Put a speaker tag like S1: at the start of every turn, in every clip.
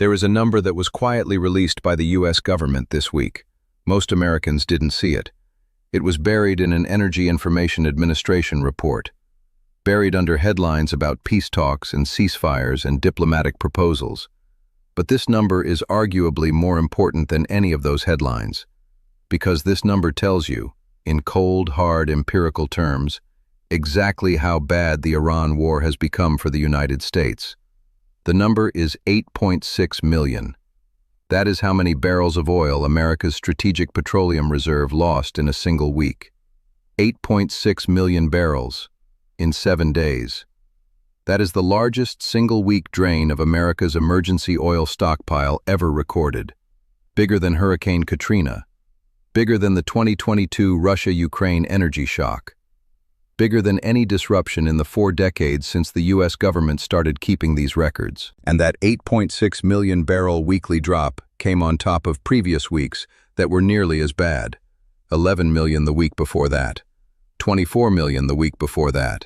S1: There is a number that was quietly released by the U.S. government this week. Most Americans didn't see it. It was buried in an Energy Information Administration report, buried under headlines about peace talks and ceasefires and diplomatic proposals. But this number is arguably more important than any of those headlines, because this number tells you, in cold, hard, empirical terms, exactly how bad the Iran war has become for the United States. The number is 8.6 million. That is how many barrels of oil America's Strategic Petroleum Reserve lost in a single week. 8.6 million barrels in 7 days. That is the largest single-week drain of America's emergency oil stockpile ever recorded. Bigger than Hurricane Katrina. Bigger than the 2022 Russia-Ukraine energy shock. Bigger than any disruption in the 4 decades since the U.S. government started keeping these records. And that 8.6 million barrel weekly drop came on top of previous weeks that were nearly as bad. 11 million the week before that. 24 million the week before that.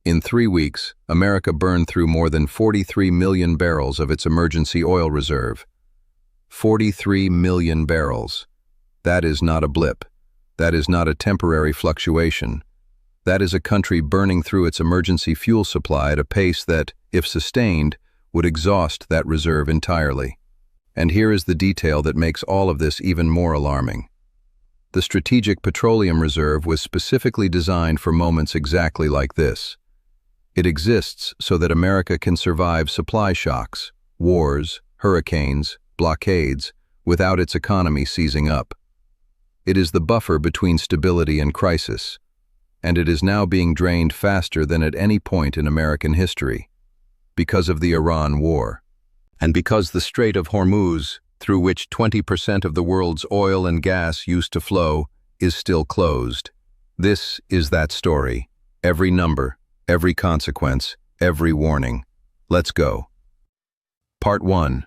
S1: In 3 weeks, America burned through more than 43 million barrels of its emergency oil reserve. 43 million barrels. That is not a blip. That is not a temporary fluctuation. That is a country burning through its emergency fuel supply at a pace that, if sustained, would exhaust that reserve entirely. And here is the detail that makes all of this even more alarming. The Strategic Petroleum Reserve was specifically designed for moments exactly like this. It exists so that America can survive supply shocks, wars, hurricanes, blockades, without its economy seizing up. It is the buffer between stability and crisis, and it is now being drained faster than at any point in American history, because of the Iran war. And because the Strait of Hormuz, through which 20% of the world's oil and gas used to flow, is still closed. This is that story. Every number, every consequence, every warning. Let's go. Part 1.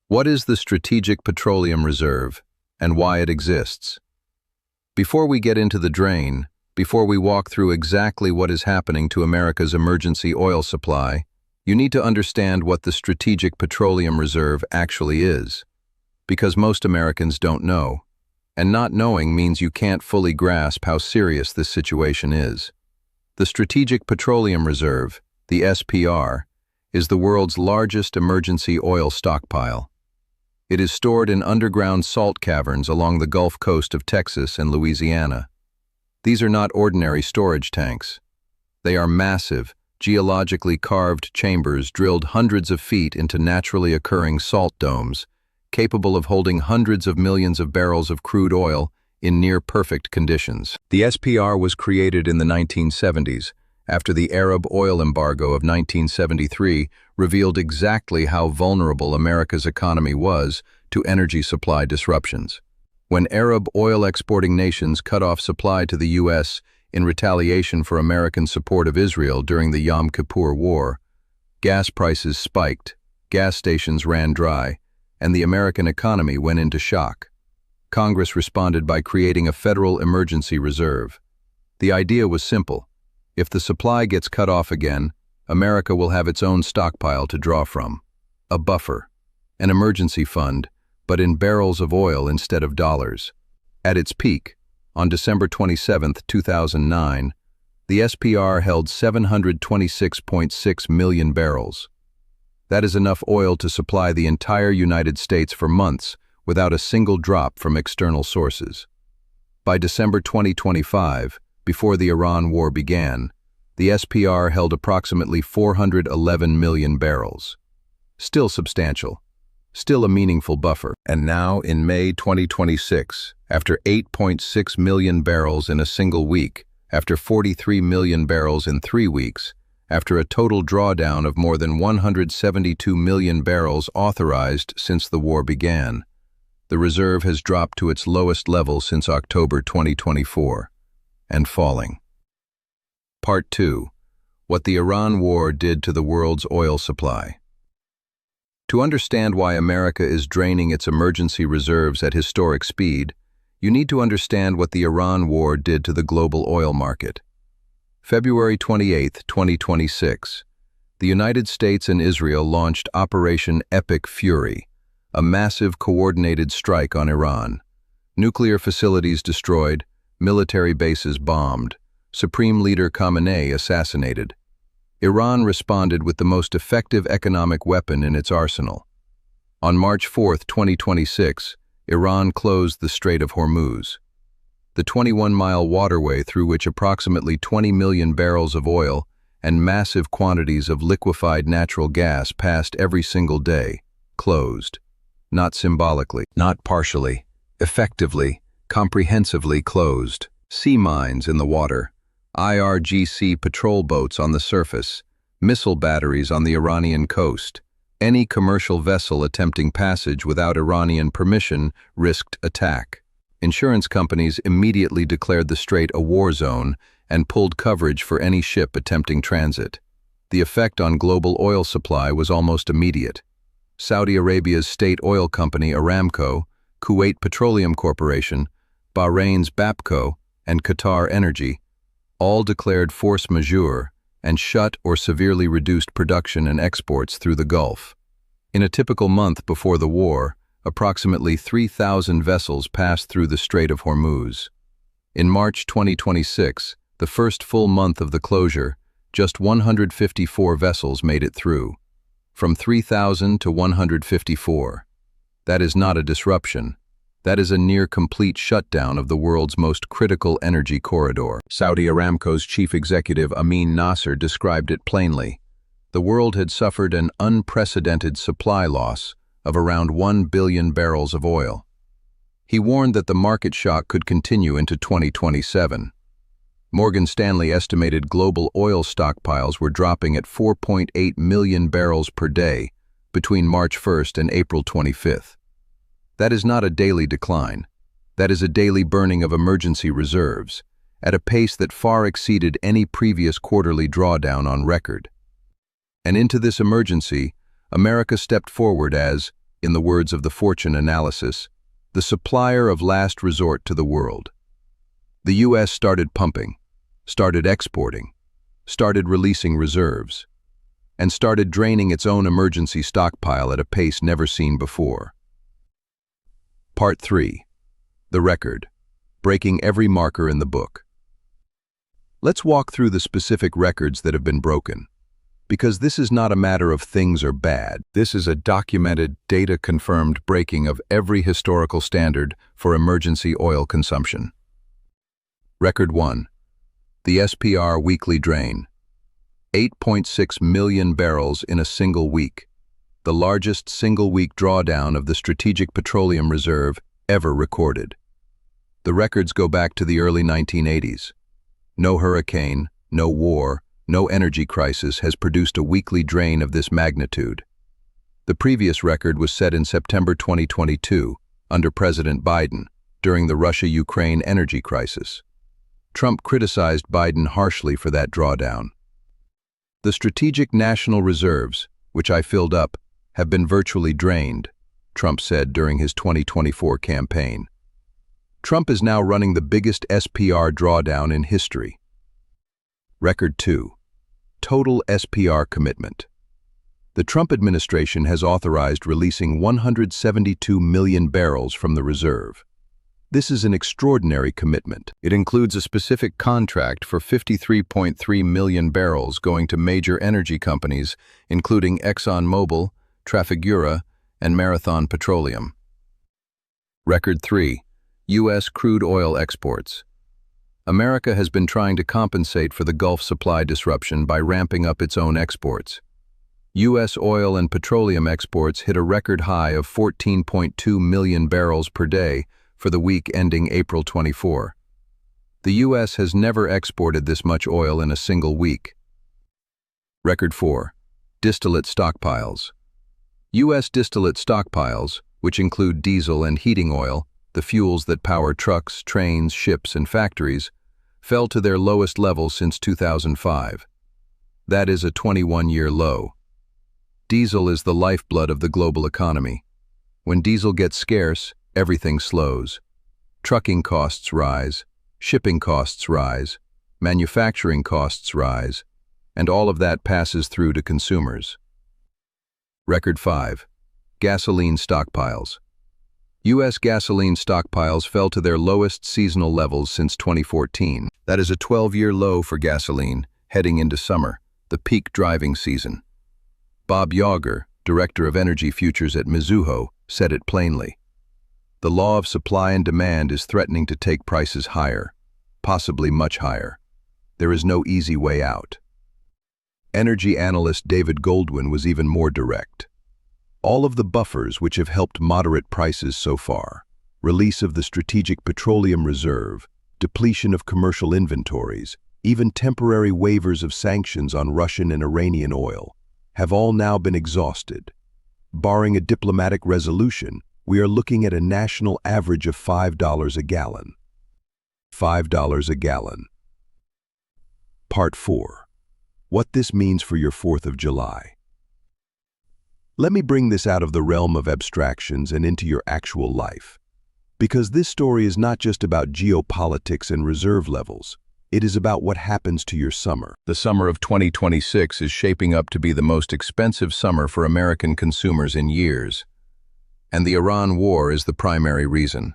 S1: What is the Strategic Petroleum Reserve, and why it exists? Before we get into the drain, before we walk through exactly what is happening to America's emergency oil supply, you need to understand what the Strategic Petroleum Reserve actually is. Because most Americans don't know, and not knowing means you can't fully grasp how serious this situation is. The Strategic Petroleum Reserve, the SPR, is the world's largest emergency oil stockpile. It is stored in underground salt caverns along the Gulf Coast of Texas and Louisiana. These are not ordinary storage tanks. They are massive, geologically carved chambers drilled hundreds of feet into naturally occurring salt domes, capable of holding hundreds of millions of barrels of crude oil in near-perfect conditions. The SPR was created in the 1970s, after the Arab oil embargo of 1973 revealed exactly how vulnerable America's economy was to energy supply disruptions. When Arab oil-exporting nations cut off supply to the U.S. in retaliation for American support of Israel during the Yom Kippur War, gas prices spiked, gas stations ran dry, and the American economy went into shock. Congress responded by creating a federal emergency reserve. The idea was simple. If the supply gets cut off again, America will have its own stockpile to draw from. A buffer, an emergency fund, but in barrels of oil instead of dollars. At its peak, on December 27, 2009, the SPR held 726.6 million barrels. That is enough oil to supply the entire United States for months without a single drop from external sources. By December 2025, before the Iran war began, the SPR held approximately 411 million barrels. Still substantial, still a meaningful buffer. And now, in May 2026, after 8.6 million barrels in a single week, after 43 million barrels in 3 weeks, after a total drawdown of more than 172 million barrels authorized since the war began, the reserve has dropped to its lowest level since October 2024, and falling. Part 2. What the Iran war did to the world's oil supply. To understand why America is draining its emergency reserves at historic speed, you need to understand what the Iran war did to the global oil market. February 28, 2026. the United States and Israel launched Operation Epic Fury, a massive coordinated strike on Iran. Nuclear facilities destroyed, military bases bombed, Supreme Leader Khamenei assassinated. Iran responded with the most effective economic weapon in its arsenal. On March 4, 2026, Iran closed the Strait of Hormuz, the 21-mile waterway through which approximately 20 million barrels of oil and massive quantities of liquefied natural gas passed every single day, closed. Not symbolically, not partially, effectively, comprehensively closed. Sea mines in the water, IRGC patrol boats on the surface, missile batteries on the Iranian coast. Any commercial vessel attempting passage without Iranian permission risked attack. Insurance companies immediately declared the strait a war zone and pulled coverage for any ship attempting transit. The effect on global oil supply was almost immediate. Saudi Arabia's state oil company Aramco, Kuwait Petroleum Corporation, Bahrain's Bapco, and Qatar Energy all declared force majeure and shut or severely reduced production and exports through the Gulf. In a typical month before the war, approximately 3,000 vessels passed through the Strait of Hormuz. In March 2026, the first full month of the closure, just 154 vessels made it through. From 3,000 to 154. That is not a disruption. That is a near-complete shutdown of the world's most critical energy corridor. Saudi Aramco's chief executive Amin Nasser described it plainly. The world had suffered an unprecedented supply loss of around 1 billion barrels of oil. He warned that the market shock could continue into 2027. Morgan Stanley estimated global oil stockpiles were dropping at 4.8 million barrels per day between March 1st and April 25th. That is not a daily decline. That is a daily burning of emergency reserves, at a pace that far exceeded any previous quarterly drawdown on record. And into this emergency, America stepped forward as, in the words of the Fortune analysis, the supplier of last resort to the world. The U.S. started pumping, started exporting, started releasing reserves, and started draining its own emergency stockpile at a pace never seen before. Part 3. The record. Breaking every marker in the book. Let's walk through the specific records that have been broken. Because this is not a matter of things are bad. This is a documented, data-confirmed breaking of every historical standard for emergency oil consumption. Record 1. The SPR weekly drain. 8.6 million barrels in a single week. The largest single-week drawdown of the Strategic Petroleum Reserve ever recorded. The records go back to the early 1980s. No hurricane, no war, no energy crisis has produced a weekly drain of this magnitude. The previous record was set in September 2022, under President Biden, during the Russia-Ukraine energy crisis. Trump criticized Biden harshly for that drawdown. The strategic national reserves, which I filled up, have been virtually drained, Trump said during his 2024 campaign. Trump is now running the biggest SPR drawdown in history. Record 2. Total SPR commitment. The Trump administration has authorized releasing 172 million barrels from the reserve. This is an extraordinary commitment. It includes a specific contract for 53.3 million barrels going to major energy companies, including ExxonMobil, Trafigura, and Marathon Petroleum. Record 3. U.S. crude oil exports. America has been trying to compensate for the Gulf supply disruption by ramping up its own exports. U.S. oil and petroleum exports hit a record high of 14.2 million barrels per day for the week ending April 24. The U.S. has never exported this much oil in a single week. Record 4. Distillate stockpiles. U.S. distillate stockpiles, which include diesel and heating oil, the fuels that power trucks, trains, ships, and factories, fell to their lowest level since 2005. That is a 21-year low. Diesel is the lifeblood of the global economy. When diesel gets scarce, everything slows. Trucking costs rise, shipping costs rise, manufacturing costs rise, and all of that passes through to consumers. Record 5. Gasoline stockpiles. U.S. gasoline stockpiles fell to their lowest seasonal levels since 2014. That is a 12-year low for gasoline, heading into summer, the peak driving season. Bob Yager, director of energy futures at Mizuho, said it plainly. The law of supply and demand is threatening to take prices higher, possibly much higher. There is no easy way out. Energy analyst David Goldwyn was even more direct. All of the buffers which have helped moderate prices so far, release of the Strategic Petroleum Reserve, depletion of commercial inventories, even temporary waivers of sanctions on Russian and Iranian oil, have all now been exhausted. Barring a diplomatic resolution, we are looking at a national average of $5 a gallon. $5 a gallon. Part 4. What this means for your 4th of July. Let me bring this out of the realm of abstractions and into your actual life. Because this story is not just about geopolitics and reserve levels. It is about what happens to your summer. The summer of 2026 is shaping up to be the most expensive summer for American consumers in years. And the Iran war is the primary reason.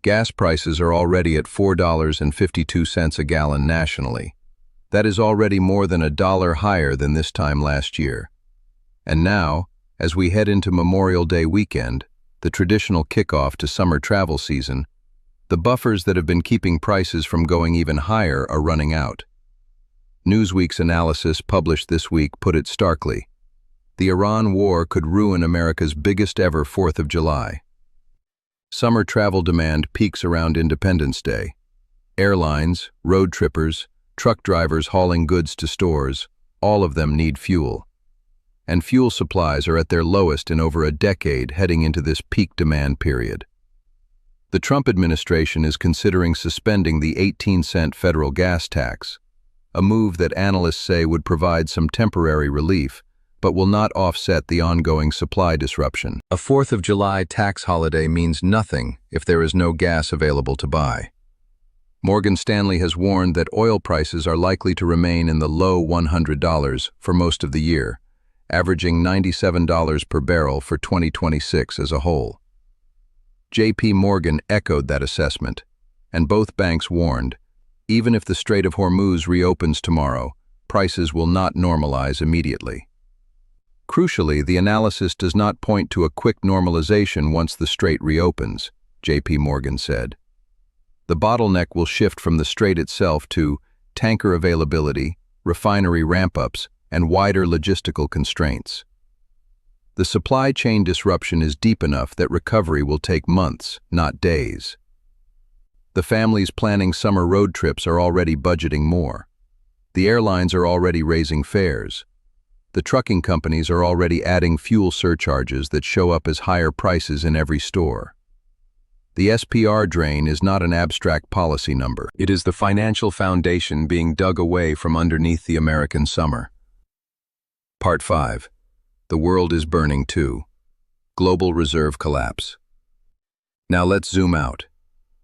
S1: Gas prices are already at $4.52 a gallon nationally. That is already more than $1 higher than this time last year. And now, as we head into Memorial Day weekend, the traditional kickoff to summer travel season, the buffers that have been keeping prices from going even higher are running out. Newsweek's analysis published this week put it starkly. The Iran war could ruin America's biggest ever 4th of July. Summer travel demand peaks around Independence Day. Airlines, road trippers, truck drivers hauling goods to stores, all of them need fuel. And fuel supplies are at their lowest in over a decade heading into this peak demand period. The Trump administration is considering suspending the 18-cent federal gas tax, a move that analysts say would provide some temporary relief, but will not offset the ongoing supply disruption. A 4th of July tax holiday means nothing if there is no gas available to buy. Morgan Stanley has warned that oil prices are likely to remain in the low $100 for most of the year, averaging $97 per barrel for 2026 as a whole. J.P. Morgan echoed that assessment, and both banks warned, even if the Strait of Hormuz reopens tomorrow, prices will not normalize immediately. Crucially, the analysis does not point to a quick normalization once the strait reopens, J.P. Morgan said. The bottleneck will shift from the strait itself to tanker availability, refinery ramp-ups, and wider logistical constraints. The supply chain disruption is deep enough that recovery will take months, not days. The families planning summer road trips are already budgeting more. The airlines are already raising fares. The trucking companies are already adding fuel surcharges that show up as higher prices in every store. The SPR drain is not an abstract policy number. It is the financial foundation being dug away from underneath the American summer. Part 5. The world is burning too. Global reserve collapse. Now let's zoom out.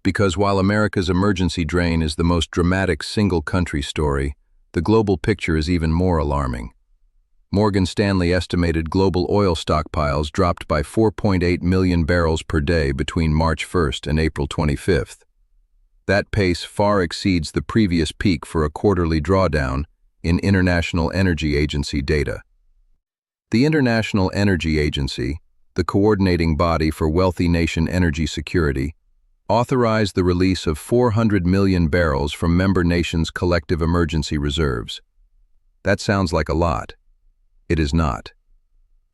S1: Because while America's emergency drain is the most dramatic single-country story, the global picture is even more alarming. Morgan Stanley estimated global oil stockpiles dropped by 4.8 million barrels per day between March 1st and April 25th. That pace far exceeds the previous peak for a quarterly drawdown in International Energy Agency data. The International Energy Agency, the coordinating body for wealthy nation energy security, authorized the release of 400 million barrels from member nations' collective emergency reserves. That sounds like a lot. It is not.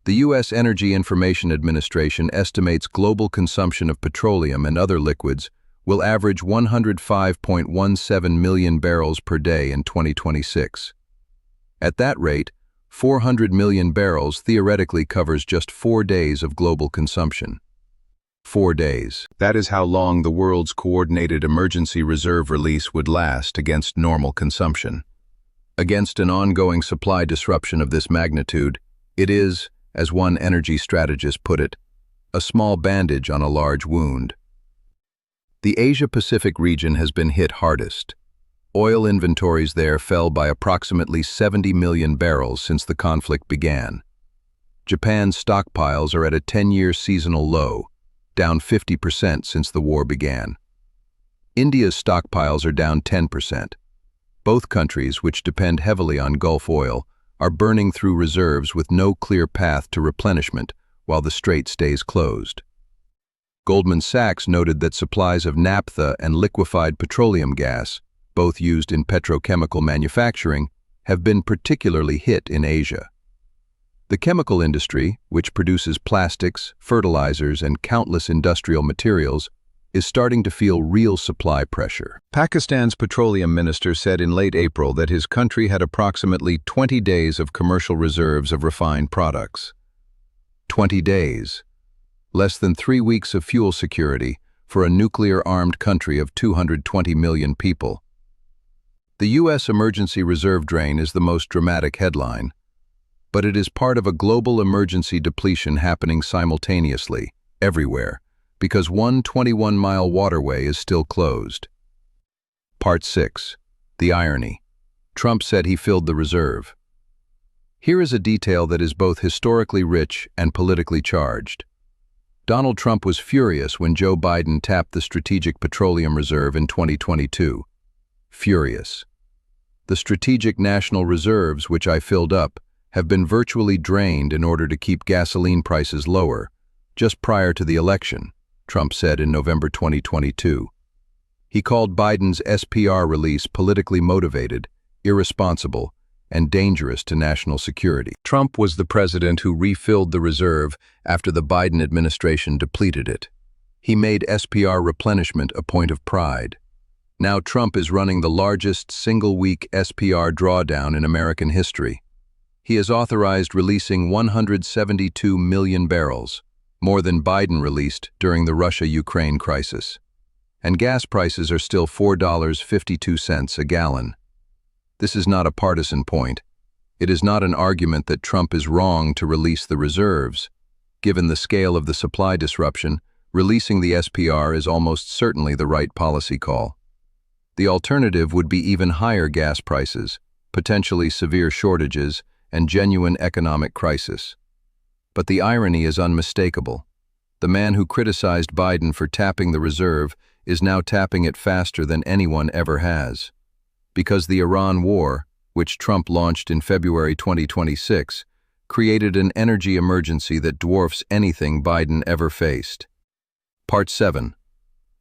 S1: The U.S. Energy Information Administration estimates global consumption of petroleum and other liquids will average 105.17 million barrels per day in 2026. At that rate, 400 million barrels theoretically covers just 4 days of global consumption. 4 days. That is how long the world's coordinated emergency reserve release would last against normal consumption. Against an ongoing supply disruption of this magnitude, it is, as one energy strategist put it, a small bandage on a large wound. The Asia-Pacific region has been hit hardest. Oil inventories there fell by approximately 70 million barrels since the conflict began. Japan's stockpiles are at a 10-year seasonal low, down 50% since the war began. India's stockpiles are down 10%. Both countries, which depend heavily on Gulf oil, are burning through reserves with no clear path to replenishment while the strait stays closed. Goldman Sachs noted that supplies of naphtha and liquefied petroleum gas, both used in petrochemical manufacturing, have been particularly hit in Asia. The chemical industry, which produces plastics, fertilizers, and countless industrial materials, is starting to feel real supply pressure. Pakistan's petroleum minister said in late April that his country had approximately 20 days of commercial reserves of refined products. 20 days. Less than 3 weeks of fuel security for a nuclear-armed country of 220 million people. The U.S. emergency reserve drain is the most dramatic headline, but it is part of a global emergency depletion happening simultaneously, everywhere, because one 21-mile waterway is still closed. Part 6. The irony. Trump said he filled the reserve. Here is a detail that is both historically rich and politically charged. Donald Trump was furious when Joe Biden tapped the Strategic Petroleum Reserve in 2022. Furious. The strategic national reserves, which I filled up, have been virtually drained in order to keep gasoline prices lower, just prior to the election, Trump said in November 2022. He called Biden's SPR release politically motivated, irresponsible, and dangerous to national security. Trump was the president who refilled the reserve after the Biden administration depleted it. He made SPR replenishment a point of pride. Now Trump is running the largest single-week SPR drawdown in American history. He has authorized releasing 172 million barrels, more than Biden released during the Russia-Ukraine crisis. And gas prices are still $4.52 a gallon. This is not a partisan point. It is not an argument that Trump is wrong to release the reserves. Given the scale of the supply disruption, releasing the SPR is almost certainly the right policy call. The alternative would be even higher gas prices, potentially severe shortages, and genuine economic crisis. But the irony is unmistakable. The man who criticized Biden for tapping the reserve is now tapping it faster than anyone ever has. Because the Iran war, which Trump launched in February 2026, created an energy emergency that dwarfs anything Biden ever faced. Part 7.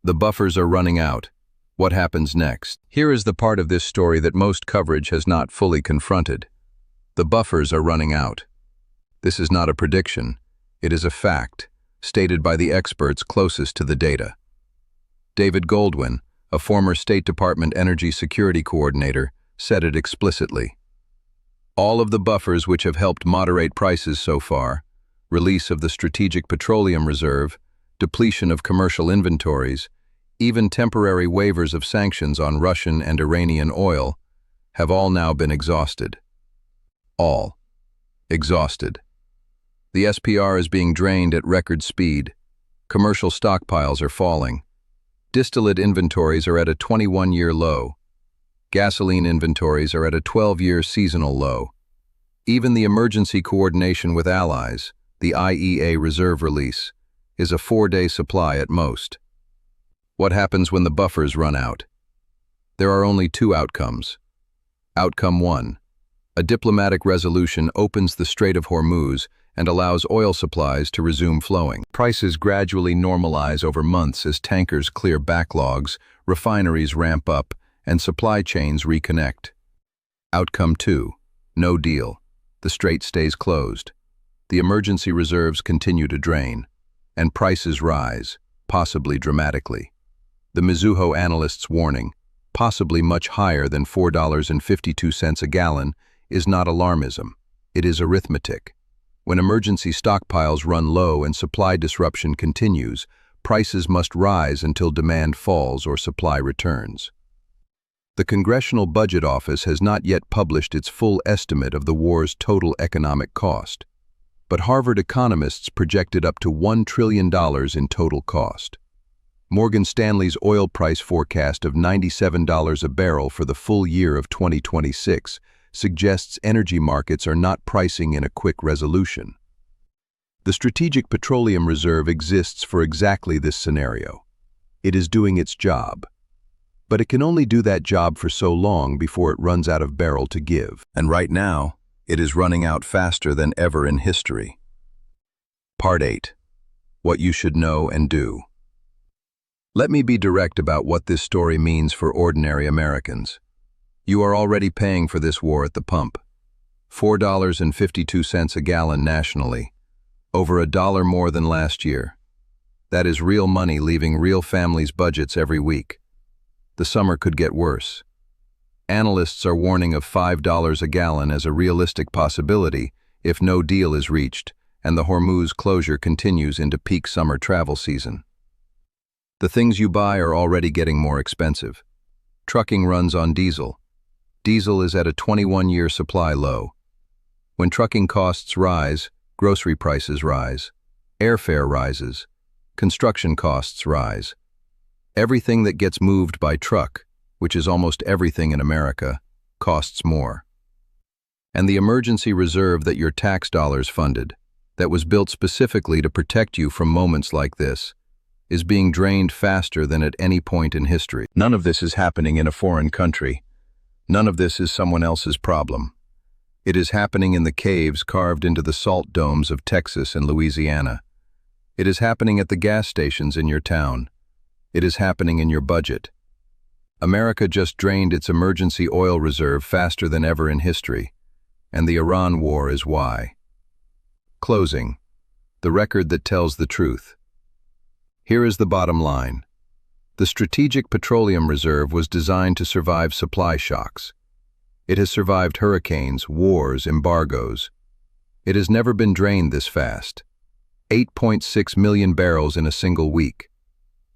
S1: The buffers are running out. What happens next? Here is the part of this story that most coverage has not fully confronted. The buffers are running out. This is not a prediction. It is a fact, stated by the experts closest to the data. David Goldwyn, a former State Department Energy Security Coordinator, said it explicitly. All of the buffers which have helped moderate prices so far, release of the Strategic Petroleum Reserve, depletion of commercial inventories, even temporary waivers of sanctions on Russian and Iranian oil, have all now been exhausted. All. Exhausted. The SPR is being drained at record speed. Commercial stockpiles are falling. Distillate inventories are at a 21-year low. Gasoline inventories are at a 12-year seasonal low. Even the emergency coordination with allies, the IEA reserve release, is a 4-day supply at most. What happens when the buffers run out? There are only 2 outcomes. Outcome 1. A diplomatic resolution opens the Strait of Hormuz and allows oil supplies to resume flowing. Prices gradually normalize over months as tankers clear backlogs, refineries ramp up, and supply chains reconnect. Outcome 2. No deal. The strait stays closed. The emergency reserves continue to drain, and prices rise, possibly dramatically. The Mizuho analysts' warning, possibly much higher than $4.52 a gallon, is not alarmism. It is arithmetic. When emergency stockpiles run low and supply disruption continues, prices must rise until demand falls or supply returns. The Congressional Budget Office has not yet published its full estimate of the war's total economic cost, but Harvard economists projected up to $1 trillion in total cost. Morgan Stanley's oil price forecast of $97 a barrel for the full year of 2026 suggests energy markets are not pricing in a quick resolution. The Strategic Petroleum Reserve exists for exactly this scenario. It is doing its job. But it can only do that job for so long before it runs out of barrel to give. And right now, it is running out faster than ever in history. Part 8. What you should know and do. Let me be direct about what this story means for ordinary Americans. You are already paying for this war at the pump. $4.52 a gallon nationally, over $1 more than last year. That is real money leaving real families' budgets every week. The summer could get worse. Analysts are warning of $5 a gallon as a realistic possibility if no deal is reached and the Hormuz closure continues into peak summer travel season. The things you buy are already getting more expensive. Trucking runs on diesel. Diesel is at a 21-year supply low. When trucking costs rise, grocery prices rise. Airfare rises. Construction costs rise. Everything that gets moved by truck, which is almost everything in America, costs more. And the emergency reserve that your tax dollars funded, that was built specifically to protect you from moments like this, is being drained faster than at any point in history. None of this is happening in a foreign country. None of this is someone else's problem. It is happening in the caves carved into the salt domes of Texas and Louisiana. It is happening at the gas stations in your town. It is happening in your budget. America just drained its emergency oil reserve faster than ever in history, and the Iran war is why. Closing. The record that tells the truth. Here is the bottom line. The Strategic Petroleum Reserve was designed to survive supply shocks. It has survived hurricanes, wars, embargoes. It has never been drained this fast. 8.6 million barrels in a single week.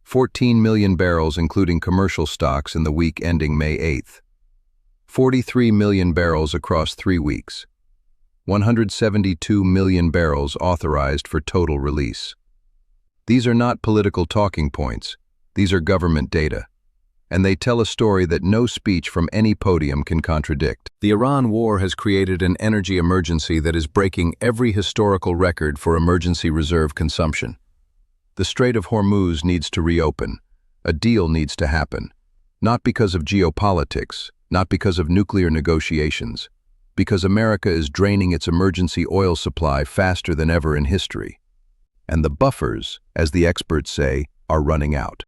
S1: 14 million barrels including commercial stocks in the week ending May 8th. 43 million barrels across 3 weeks. 172 million barrels authorized for total release. These are not political talking points. These are government data. And they tell a story that no speech from any podium can contradict. The Iran war has created an energy emergency that is breaking every historical record for emergency reserve consumption. The Strait of Hormuz needs to reopen. A deal needs to happen. Not because of geopolitics, not because of nuclear negotiations, because America is draining its emergency oil supply faster than ever in history. And the buffers, as the experts say, are running out.